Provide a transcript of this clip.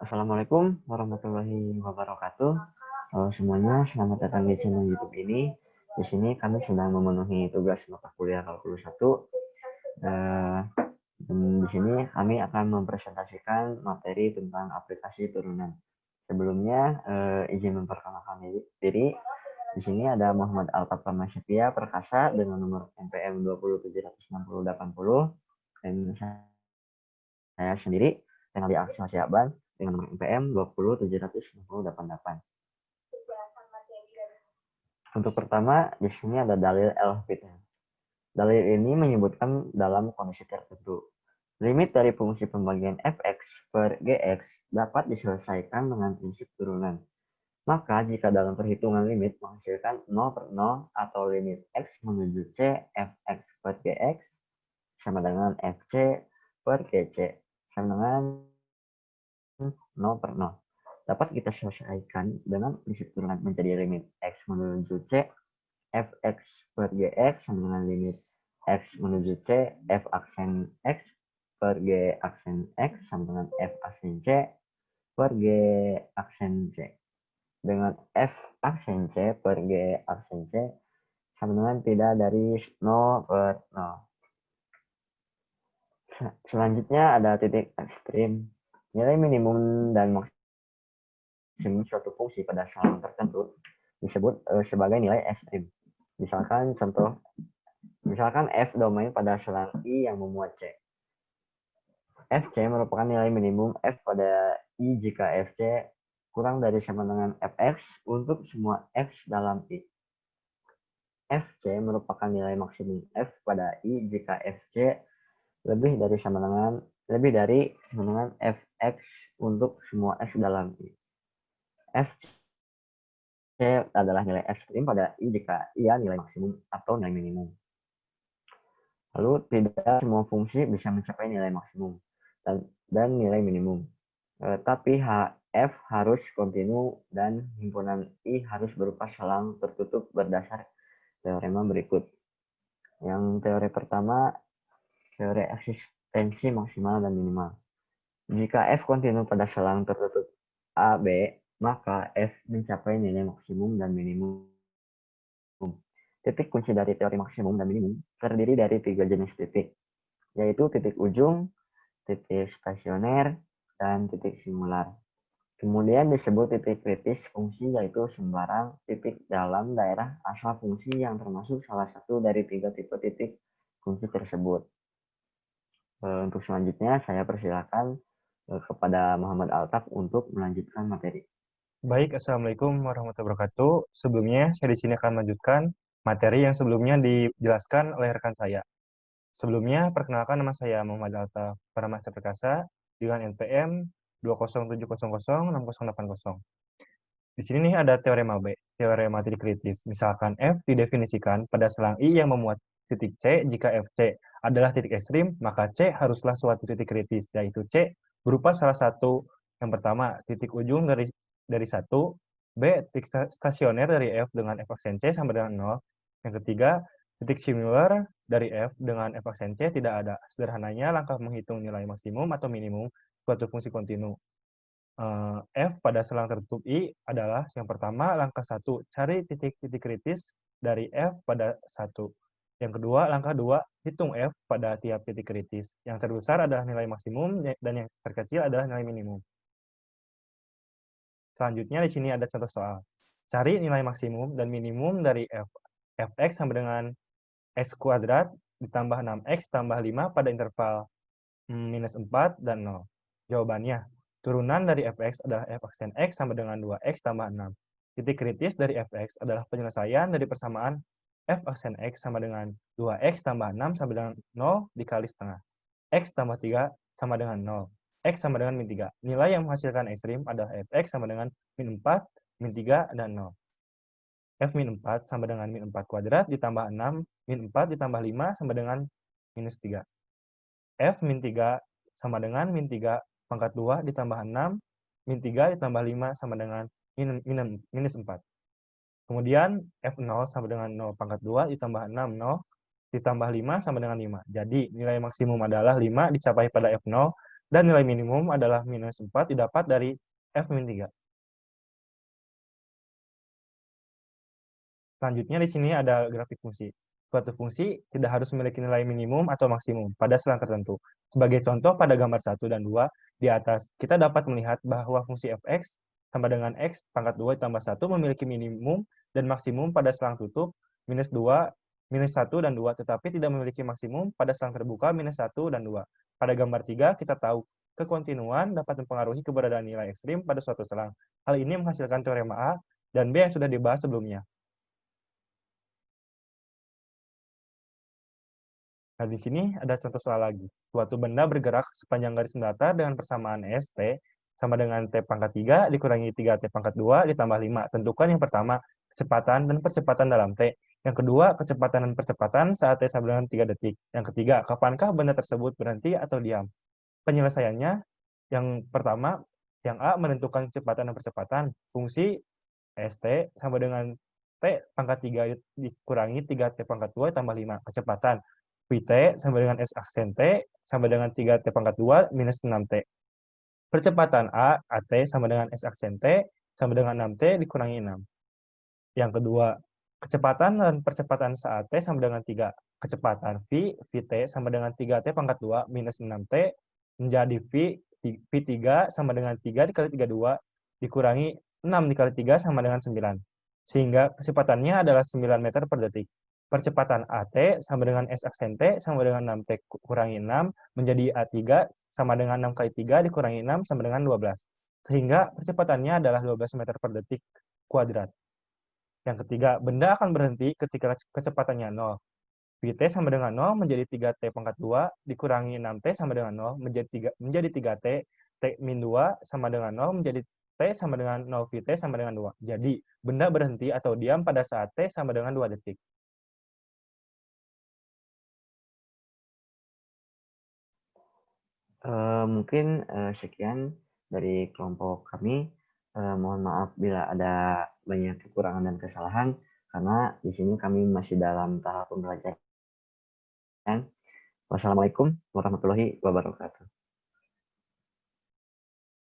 Assalamualaikum warahmatullahi wabarakatuh. Halo semuanya, selamat datang di channel YouTube ini. Di sini kami sedang memenuhi tugas mata kuliah kalkulus 1. Dan di sini kami akan mempresentasikan materi tentang aplikasi turunan. Sebelumnya, izin memperkenalkan diri. Di sini ada Muhammad Altaf Ramasepia Perkasa dengan nomor NPM 2076080 dan saya sendiri Renaldi Aksel Siaban dengan nomor NPM 2076088. Untuk pertama, di sini ada dalil L'Hopital. Dalil ini menyebutkan dalam kondisi tertentu. Limit dari fungsi pembagian fx per gx dapat diselesaikan dengan prinsip turunan. Maka jika dalam perhitungan limit menghasilkan 0 per 0 atau limit x menuju c fx per gx sama dengan fc per gc sama dengan 0 per 0. Dapat kita selesaikan dengan prinsip turunan menjadi limit x menuju c fx per gx sama dengan limit x menuju c f aksen x per g aksen x sama dengan f aksen c per g aksen c. Dengan f aksen c per g aksen c sama dengan tidak dari 0 per 0. Selanjutnya ada titik ekstrim. Nilai minimum dan maksimum suatu fungsi pada salang tertentu disebut sebagai nilai ekstrim. Misalkan f domain pada selang I yang memuat C. Fc merupakan nilai minimum f pada I jika Fc kurang dari sama dengan Fx untuk semua x dalam I. Fc merupakan nilai maksimum f pada I jika Fc lebih dari sama dengan Fx untuk semua x dalam I. Fc adalah nilai ekstrim pada I jika ia nilai maksimum atau nilai minimum. Lalu tidak semua fungsi bisa mencapai nilai maksimum dan nilai minimum. Tapi f harus kontinu dan himpunan I harus berupa selang tertutup berdasar teorema berikut. Yang teori pertama, teori eksistensi maksimal dan minimal. Jika f kontinu pada selang tertutup AB, maka f mencapai nilai maksimum dan minimum. Titik kunci dari teori maksimum dan minimum terdiri dari 3 jenis titik, yaitu titik ujung, titik stasioner, dan titik singular. Kemudian disebut titik kritis fungsi, yaitu sembarang titik dalam daerah asal fungsi yang termasuk salah satu dari 3 tipe titik kunci tersebut. Untuk selanjutnya saya persilakan kepada Muhammad Altaf untuk melanjutkan materi. Baik, Assalamualaikum warahmatullahi wabarakatuh. Sebelumnya, saya di sini akan melanjutkan materi yang sebelumnya dijelaskan oleh rekan saya. Sebelumnya, perkenalkan nama saya Muhammad Altaf Paramasta Perkasa dengan NPM 207006080. Di sini nih ada teorema B, teorema titik kritis. Misalkan F didefinisikan pada selang I yang memuat titik C. Jika FC adalah titik ekstrim, maka C haruslah suatu titik kritis, yaitu C berupa salah satu yang pertama titik ujung dari 1, B titik stasioner dari F dengan F aksen C sama dengan 0. Yang ketiga, titik similar dari F dengan F aksen C tidak ada. Sederhananya, langkah menghitung nilai maksimum atau minimum suatu fungsi kontinu F pada selang tertutup I adalah yang pertama, langkah 1, cari titik-titik kritis dari F pada 1. Yang kedua, langkah 2, hitung F pada tiap titik kritis. Yang terbesar adalah nilai maksimum dan yang terkecil adalah nilai minimum. Selanjutnya di sini ada contoh soal. Cari nilai maksimum dan minimum dari fx sama dengan x kuadrat ditambah 6x tambah 5 pada interval minus 4 dan 0. Jawabannya, turunan dari fx adalah f aksen x sama dengan 2x tambah 6. Titik kritis dari fx adalah penyelesaian dari persamaan f aksen x sama dengan 2x tambah 6 sama dengan 0 dikali setengah. X tambah 3 sama dengan 0. X sama dengan min 3. Nilai yang menghasilkan ekstrim adalah fx sama dengan min 4, min 3, dan 0. F min 4 sama dengan min 4 kuadrat ditambah 6, min 4 ditambah 5 sama dengan minus 3. F min 3 sama dengan min 3 pangkat 2 ditambah 6, min 3 ditambah 5 sama dengan minus 4. Kemudian F0 sama dengan 0 pangkat 2 ditambah 6, 0, ditambah 5 sama dengan 5. Jadi nilai maksimum adalah 5 dicapai pada F0 dan nilai minimum adalah minus 4 didapat dari F-3. Selanjutnya di sini ada grafik fungsi. Suatu fungsi tidak harus memiliki nilai minimum atau maksimum pada selang tertentu. Sebagai contoh pada gambar 1 dan 2 di atas, kita dapat melihat bahwa fungsi f(x) sama dengan x pangkat 2 ditambah 1 memiliki minimum dan maksimum pada selang tutup minus 2, minus 1, dan 2, tetapi tidak memiliki maksimum pada selang terbuka minus 1 dan 2. Pada gambar 3, kita tahu kekontinuan dapat mempengaruhi keberadaan nilai ekstrim pada suatu selang. Hal ini menghasilkan teorema A dan B yang sudah dibahas sebelumnya. Nah, di sini ada contoh soal lagi. Suatu benda bergerak sepanjang garis datar dengan persamaan ST sama dengan T pangkat 3 dikurangi 3T pangkat 2 ditambah 5. Tentukan yang pertama, kecepatan dan percepatan dalam T. Yang kedua, kecepatan dan percepatan saat T sama dengan 3 detik. Yang ketiga, kapankah benda tersebut berhenti atau diam? Penyelesaiannya, yang pertama, yang A menentukan kecepatan dan percepatan. Fungsi ST sama dengan T pangkat 3 dikurangi 3T pangkat 2 tambah 5. Kecepatan Vt sama dengan S aksen T sama dengan 3T pangkat 2 minus 6T. Percepatan A, AT sama dengan S aksen T sama dengan 6T dikurangi 6. Yang kedua, kecepatan dan percepatan saat T sama dengan 3. Kecepatan V, Vt sama dengan 3T pangkat 2 minus 6T menjadi V3 sama dengan 3 dikali 32 dikurangi 6 dikali 3 sama dengan 9. Sehingga kecepatannya adalah 9 meter per detik. Percepatan AT sama dengan S aksen T sama dengan 6T kurangi 6 menjadi A3 sama dengan 6 kali 3 dikurangi 6 sama dengan 12. Sehingga percepatannya adalah 12 meter per detik kuadrat. Yang ketiga, benda akan berhenti ketika kecepatannya 0. Vt sama dengan 0 menjadi 3T pangkat 2 dikurangi 6T sama dengan 0 menjadi 3T, T min 2 sama dengan 0 menjadi T sama dengan 0 Vt sama dengan 2. Jadi, benda berhenti atau diam pada saat T sama dengan 2 detik. Mungkin sekian dari kelompok kami. Mohon maaf bila ada banyak kekurangan dan kesalahan, karena di sini kami masih dalam tahap pembelajaran. Wassalamualaikum warahmatullahi wabarakatuh.